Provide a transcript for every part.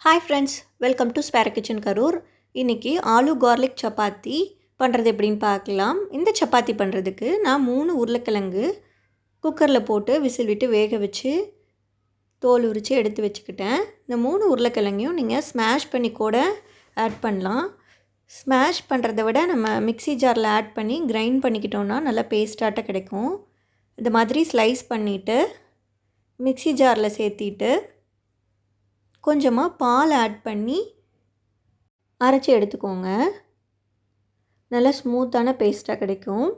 Hi friends, welcome to ஸ்பேர kitchen Karur. இன்றைக்கி aloo garlic chapati பண்ணுறது எப்படின்னு பார்க்கலாம். இந்த சப்பாத்தி பண்ணுறதுக்கு நான் 3 உருளைக்கிழங்கு குக்கரில் போட்டு விசில் விட்டு வேக வச்சு தோல் உரித்து எடுத்து வச்சுக்கிட்டேன். இந்த 3 உருளைக்கிழங்கையும் நீங்கள் ஸ்மாஷ் பண்ணி கூட ஆட் பண்ணலாம். ஸ்மாஷ் பண்ணுறத விட நம்ம மிக்ஸி ஜாரில் ஆட் பண்ணி கிரைண்ட் பண்ணிக்கிட்டோன்னா நல்லா பேஸ்ட்டாட்ட கிடைக்கும். இந்த மாதிரி ஸ்லைஸ் பண்ணிவிட்டு மிக்ஸி ஜாரில் சேர்த்திட்டு கொஞ்சமாக பால் ஆட் பண்ணி அரைச்சி எடுத்துக்கோங்க. நல்லா ஸ்மூத்தான பேஸ்ட்டாக கிடைக்கும்.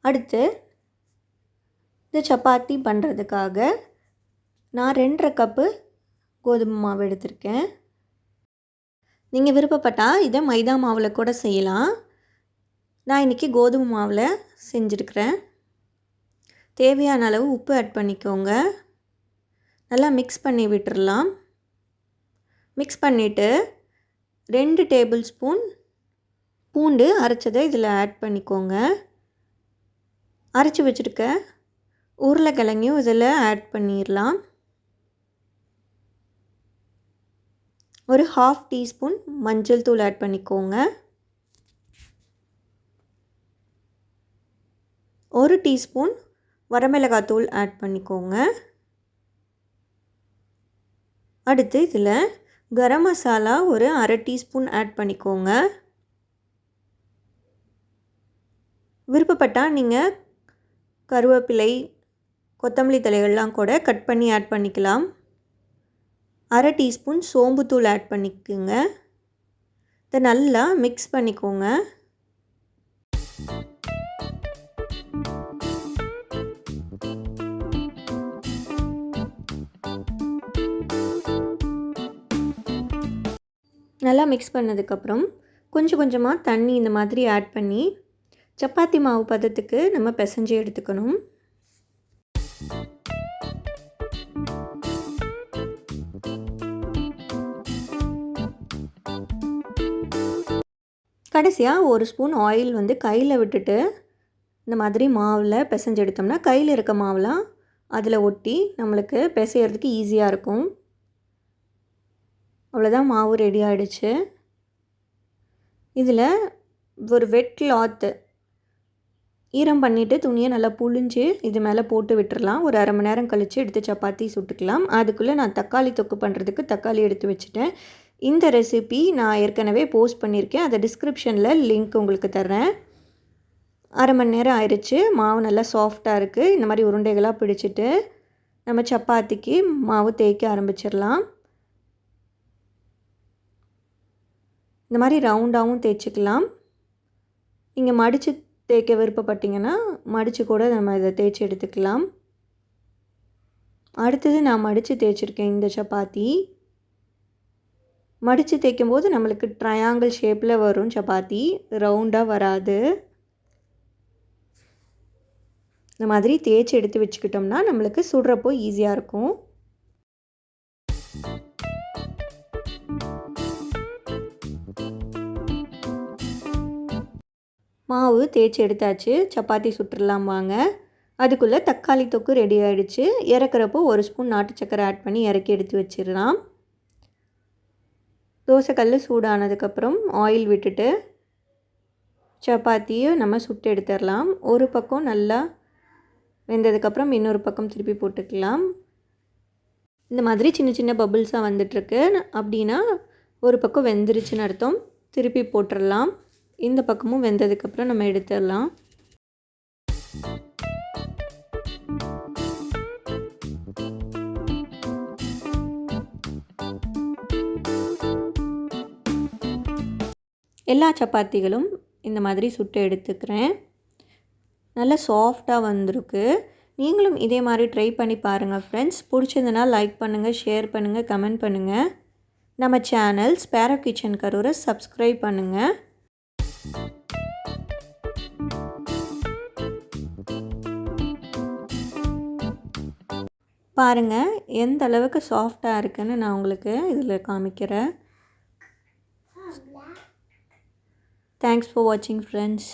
அடுத்து இந்த சப்பாத்தி பண்ணுறதுக்காக நான் 2.5 கப்பு கோதுமை மாவு எடுத்திருக்கேன். நீங்கள் விருப்பப்பட்டால் இதை மைதா மாவில் கூட செய்யலாம். நான் இன்றைக்கி கோதுமை மாவில் செஞ்சுருக்கிறேன். தேவையான அளவு உப்பு ஆட் பண்ணிக்கோங்க. நல்லா மிக்ஸ் பண்ணி விட்டுறலாம். மிக்ஸ் பண்ணிவிட்டு 2 டேபிள் ஸ்பூன் பூண்டு அரைச்சதை இதில் ஆட் பண்ணிக்கோங்க. அரைச்சி வச்சுருக்க உருளைக்கிழங்கையும் இதில் ஆட் பண்ணிடலாம். ஒரு 1/2 டீஸ்பூன் மஞ்சள் தூள் ஆட் பண்ணிக்கோங்க. 1 டீஸ்பூன் வரமிளகாய் தூள் ஆட் பண்ணிக்கோங்க. அடுத்து இதில் கரம் மசாலா ஒரு 1/2 டீஸ்பூன் ஆட் பண்ணிக்கோங்க. விருப்பப்பட்டால் நீங்கள் கருவேப்பிலை கொத்தமல்லி தழைகள்லாம் கூட கட் பண்ணி ஆட் பண்ணிக்கலாம். 1/2 டீஸ்பூன் சோம்புத்தூள் ஆட் பண்ணிக்கோங்க. இதை நல்லா மிக்ஸ் பண்ணிக்கோங்க. நல்லா மிக்ஸ் பண்ணதுக்கப்புறம் கொஞ்சம் கொஞ்சமாக தண்ணி இந்த மாதிரி ஆட் பண்ணி சப்பாத்தி மாவு பதத்துக்கு நம்ம பிசைஞ்சு எடுத்துக்கணும். கடைசியாக 1 ஸ்பூன் ஆயில் கையில் விட்டுட்டு இந்த மாதிரி மாவில் பிசைஞ்சு எடுத்தோம்னா கையில் இருக்க மாவுலாம் அதில் ஒட்டி நம்மளுக்கு பிசைகிறதுக்கு ஈஸியாக இருக்கும். அவ்வளோதான், மாவு ரெடி ஆகிடுச்சு. இதில் ஒரு வெட் கிளாத்து ஈரம் பண்ணிவிட்டு துணியை நல்லா புழிஞ்சு இது மேலே போட்டு விட்டுறலாம். ஒரு 1/2 மணி நேரம் கழித்து எடுத்து சப்பாத்தி சுட்டுக்கலாம். அதுக்குள்ளே நான் தக்காளி தொக்கு பண்ணுறதுக்கு தக்காளி எடுத்து வச்சுட்டேன். இந்த ரெசிபி நான் ஏற்கனவே போஸ்ட் பண்ணியிருக்கேன். அதை டிஸ்கிரிப்ஷனில் லிங்க் உங்களுக்கு தர்றேன். 1/2 மணி நேரம் ஆயிடுச்சு. மாவு நல்லா சாஃப்டாக இருக்குது. இந்த மாதிரி உருண்டைகளாக பிடிச்சிட்டு நம்ம சப்பாத்திக்கு மாவு தேய்க்க ஆரம்பிச்சிடலாம். இந்த மாதிரி ரவுண்டாகவும் தேய்ச்சிக்கலாம். நீங்கள் மடித்து தேய்க்க விருப்பப்பட்டீங்கன்னா மடித்து கூட நம்ம இதை தேய்ச்சி எடுத்துக்கலாம். அடுத்தது நான் மடித்து தேய்ச்சிருக்கேன். இந்த சப்பாத்தி மடித்து தேய்க்கும் போது நம்மளுக்கு ட்ரையாங்கிள் ஷேப்பில் வரும். சப்பாத்தி ரவுண்டாக வராது. இந்த மாதிரி தேய்ச்சி எடுத்து வச்சுக்கிட்டோம்னா நம்மளுக்கு சுடுறப்போ ஈஸியாக இருக்கும். மாவு தேய்ச்சி எடுத்தாச்சு. சப்பாத்தி சுட்டுடலாம் வாங்க. அதுக்குள்ளே தக்காளி தொக்கு ரெடி ஆகிடுச்சு. இறக்குறப்போ 1 ஸ்பூன் நாட்டு சக்கரை ஆட் பண்ணி இறக்கி எடுத்து வச்சிடலாம். தோசைக்கல் சூடானதுக்கப்புறம் ஆயில் விட்டுட்டு சப்பாத்தியை நம்ம சுட்டு எடுத்துடலாம். ஒரு பக்கம் நல்லா வெந்ததுக்கப்புறம் இன்னொரு பக்கம் திருப்பி போட்டுக்கலாம். இந்த மாதிரி சின்ன சின்ன பபிள்ஸாக வந்துட்டுருக்கு அப்படின்னா ஒரு பக்கம் வெந்துருச்சுன்னு அர்த்தம். திருப்பி போட்டுடலாம். இந்த பக்கமும் வெந்ததுக்கப்புறம் நம்ம எடுத்துடலாம். எல்லா சப்பாத்திகளும் இந்த மாதிரி சுட்டு எடுத்துக்கிறேன். நல்லா சாஃப்டாக வந்திருக்கு. நீங்களும் இதே மாதிரி ட்ரை பண்ணி பாருங்கள் ஃப்ரெண்ட்ஸ். பிடிச்சதுன்னா லைக் பண்ணுங்கள், ஷேர் பண்ணுங்கள், கமெண்ட் பண்ணுங்கள். நம்ம சேனல் ஸ்பேர கிச்சன் கரூரை சப்ஸ்கிரைப் பண்ணுங்கள். பாருங்கள் எந்த அளவுக்கு சாஃப்டாக இருக்குன்னு நான் உங்களுக்கு இதில் காமிக்கிறேன். தேங்க்ஸ் ஃபார் வாட்சிங் ஃப்ரெண்ட்ஸ்.